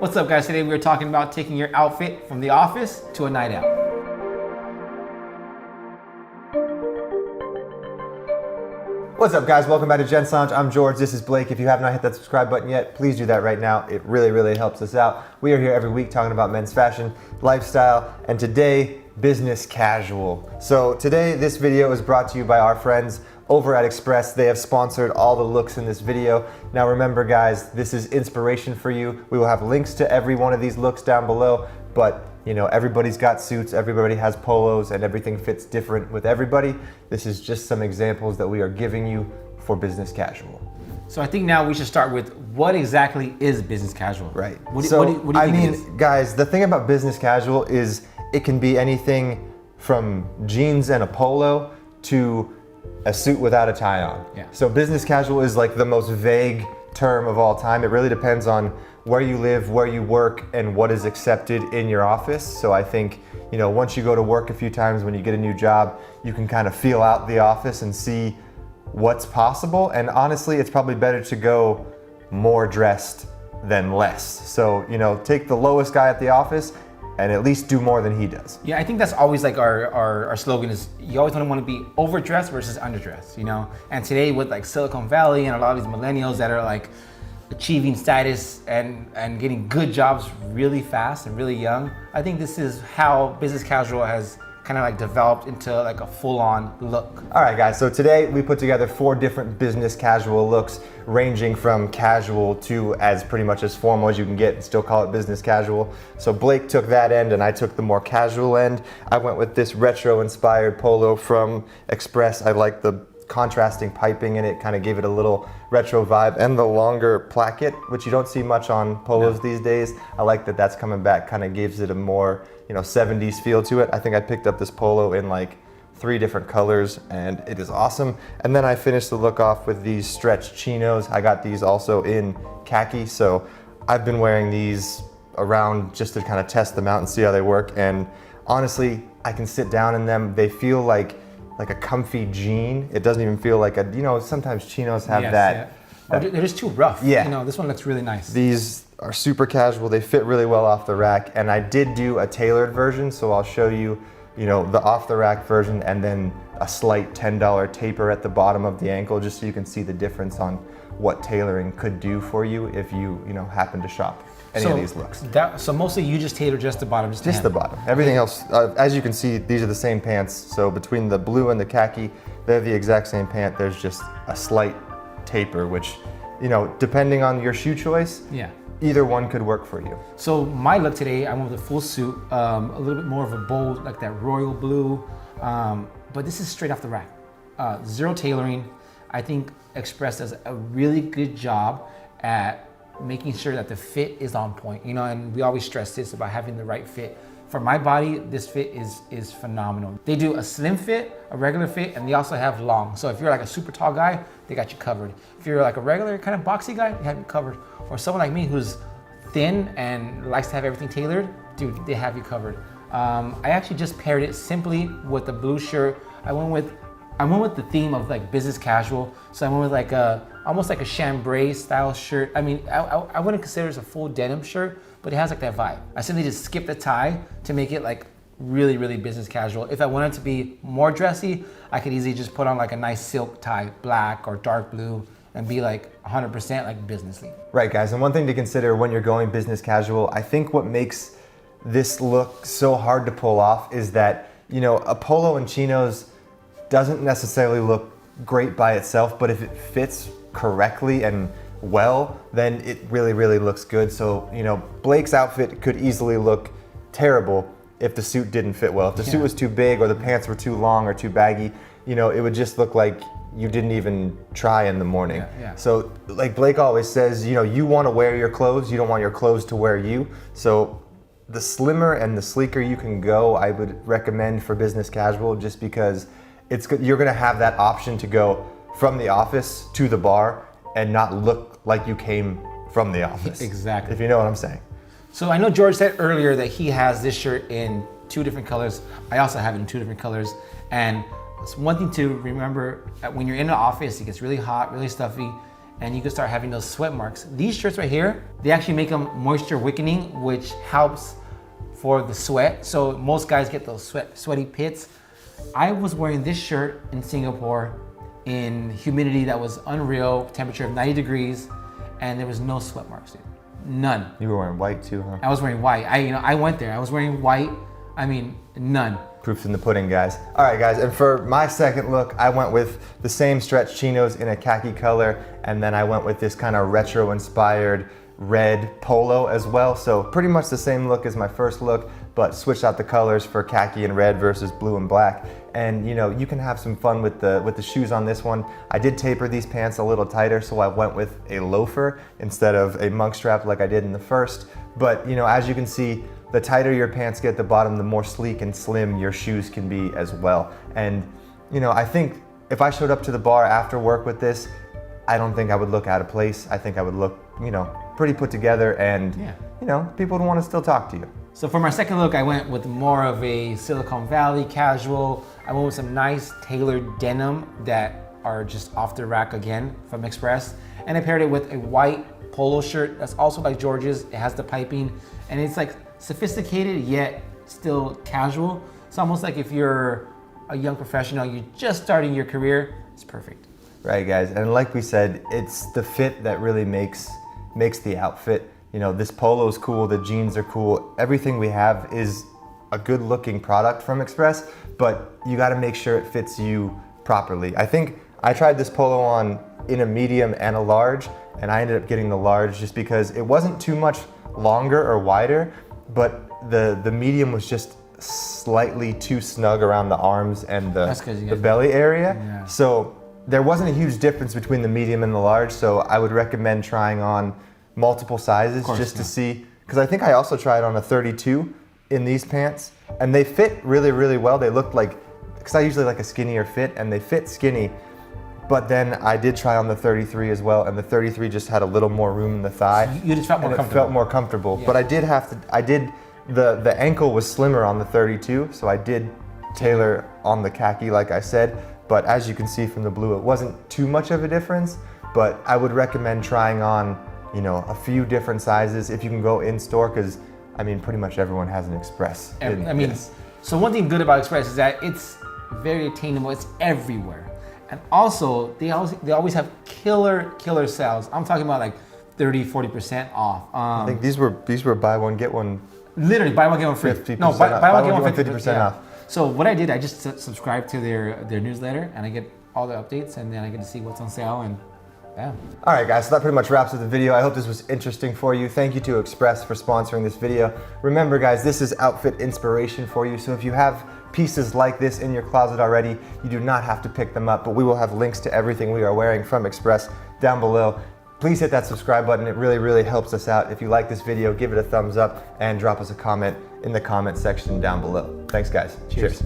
What's up, guys? Today we're talking about taking your outfit from the office to a night out. What's up, guys? Welcome back to Gen Lounge. I'm George. This is Blake. If you have not hit that subscribe button yet, please do that right now. It really helps us out. We are here every week talking about men's fashion, lifestyle, and today, business casual. So today, this video is brought to you by our friends over at Express. They have sponsored all the looks in this video. Now remember, guys, this is inspiration for you. We will have links to every one of these looks down below, but you know, everybody's got suits, everybody has polos, and everything fits different with everybody. This is just some examples that we are giving you for business casual. So I think now we should start with what exactly is business casual? Right. What do you think it is? Guys, the thing about business casual is it can be anything from jeans and a polo to a suit without a tie on. Yeah. So business casual is like the most vague term of all time. It really depends on where you live, where you work, and what is accepted in your office. So I think, you know, once you go to work a few times, when you get a new job, you can kind of feel out the office and see what's possible. And honestly, it's probably better to go more dressed than less. So, you know, take the lowest guy at the office and at least do more than he does. Yeah, I think that's always like our slogan is you always want to be overdressed versus underdressed, you know? And today with like Silicon Valley and a lot of these millennials that are like achieving status and getting good jobs really fast and really young, I think this is how business casual has kind of like developed into like a full-on look. All right, guys, so today we put together 4 different business casual looks, ranging from casual to as pretty much as formal as you can get and still call it business casual. So Blake took that end and I took the more casual end. I went with this retro-inspired polo from Express. I like the contrasting piping in it, kind of gave it a little retro vibe, and the longer placket, which you don't see much on polos these days. I like that that's coming back, kind of gives it a more, you know, 70s feel to it. I think I picked up this polo in like 3 different colors and it is awesome. And then I finished the look off with these stretch chinos. I got these also in khaki, so I've been wearing these around just to kind of test them out and see how they work. And honestly, I can sit down in them. They feel like a comfy jean. It doesn't even feel like a, you know, sometimes chinos have that. They're just too rough. Yeah. You know, this one looks really nice. These are super casual. They fit really well off the rack. And I did do a tailored version, so I'll show you, you know, the off the rack version and then a slight $10 taper at the bottom of the ankle, just so you can see the difference on what tailoring could do for you if you know, happen to shop any of these looks. So mostly you just tailor just the bottom, just the bottom. Everything else, as you can see, these are the same pants. So between the blue and the khaki, they're the exact same pant. There's just a slight taper, which, you know, depending on your shoe choice, either one could work for you. So my look today, I went with a full suit, a little bit more of a bold, like that royal blue, but this is straight off the rack. Zero tailoring. I think Express does a really good job at making sure that the fit is on point, you know, and we always stress this about having the right fit. For my body, this fit is phenomenal. They do a slim fit, a regular fit, and they also have long. So if you're like a super tall guy, they got you covered. If you're like a regular kind of boxy guy, they have you covered. Or someone like me who's thin and likes to have everything tailored, dude, they have you covered. I actually just paired it simply with the blue shirt. I went with the theme of like business casual. So I went with like almost like a chambray style shirt. I mean, I wouldn't consider it a full denim shirt, but it has like that vibe. I simply just skipped the tie to make it like really business casual. If I wanted to be more dressy, I could easily just put on like a nice silk tie, black or dark blue, and be like 100% like businessy. Right, guys, and one thing to consider when you're going business casual, I think what makes this look so hard to pull off is that, you know, a polo and chinos doesn't necessarily look great by itself, but if it fits correctly and well, then it really looks good. So, you know, Blake's outfit could easily look terrible if the suit didn't fit well. If the suit was too big or the pants were too long or too baggy, you know, it would just look like you didn't even try in the morning. So like Blake always says, you know, you want to wear your clothes, you don't want your clothes to wear you. So the slimmer and the sleeker you can go, I would recommend for business casual, just because you're gonna have that option to go from the office to the bar and not look like you came from the office. Exactly. If you know what I'm saying. So I know George said earlier that he has this shirt in 2 different colors. I also have it in 2 different colors. And it's one thing to remember, when you're in the office, it gets really hot, really stuffy, and you can start having those sweat marks. These shirts right here, they actually make them moisture wickening, which helps for the sweat. So most guys get those sweaty pits. I was wearing this shirt in Singapore in humidity that was unreal, temperature of 90 degrees, and there was no sweat marks, dude. None. You were wearing white too, huh? I was wearing white. I went there. I was wearing white. I mean, none. Proof's in the pudding, guys. All right, guys, and for my second look, I went with the same stretch chinos in a khaki color, and then I went with this kind of retro-inspired red polo as well. So pretty much the same look as my first look, but switched out the colors for khaki and red versus blue and black. And you know, you can have some fun with the shoes on this one. I did taper these pants a little tighter, so I went with a loafer instead of a monk strap like I did in the first. But you know, as you can see, the tighter your pants get at the bottom, the more sleek and slim your shoes can be as well. And you know, I think if I showed up to the bar after work with this, I don't think I would look out of place. I think I would look, you know, pretty put together, and you know, people would want to still talk to you. So for my second look, I went with more of a Silicon Valley casual. I went with some nice tailored denim that are just off the rack again from Express. And I paired it with a white polo shirt that's also like George's. It has the piping, and it's like sophisticated yet still casual. It's almost like if you're a young professional, you're just starting your career, it's perfect. Right, guys, and like we said, it's the fit that really makes the outfit. You know, this polo is cool, the jeans are cool. Everything we have is a good looking product from Express, but you gotta make sure it fits you properly. I think I tried this polo on in a medium and a large, and I ended up getting the large just because it wasn't too much longer or wider, but the medium was just slightly too snug around the arms and the belly area. Yeah. So there wasn't a huge difference between the medium and the large, so I would recommend trying on multiple sizes just to see, because I think I also tried on a 32 in these pants, and they fit really, really well. They looked like, because I usually like a skinnier fit, and they fit skinny, but then I did try on the 33 as well, and the 33 just had a little more room in the thigh. So you just felt more comfortable. It felt more comfortable, but I did have to, the ankle was slimmer on the 32, so I did tailor on the khaki like I said, but as you can see from the blue, it wasn't too much of a difference, but I would recommend trying on, you know, a few different sizes if you can go in store, because I mean, pretty much everyone has an Express. So one thing good about Express is that it's very attainable. It's everywhere, and also they always have killer sales. I'm talking about like 30-40% off. I think these were buy one get one. Literally buy one get one free. 50% No, buy one get one 50% off. So what I did, I just subscribed to their newsletter, and I get all the updates, and then I get to see what's on sale, and yeah. All right, guys, so that pretty much wraps up the video. I hope this was interesting for you. Thank you to Express for sponsoring this video. Remember, guys, this is outfit inspiration for you, so if you have pieces like this in your closet already, you do not have to pick them up, but we will have links to everything we are wearing from Express down below. Please hit that subscribe button. It really, really helps us out. If you like this video, give it a thumbs up and drop us a comment in the comment section down below. Thanks, guys. Cheers.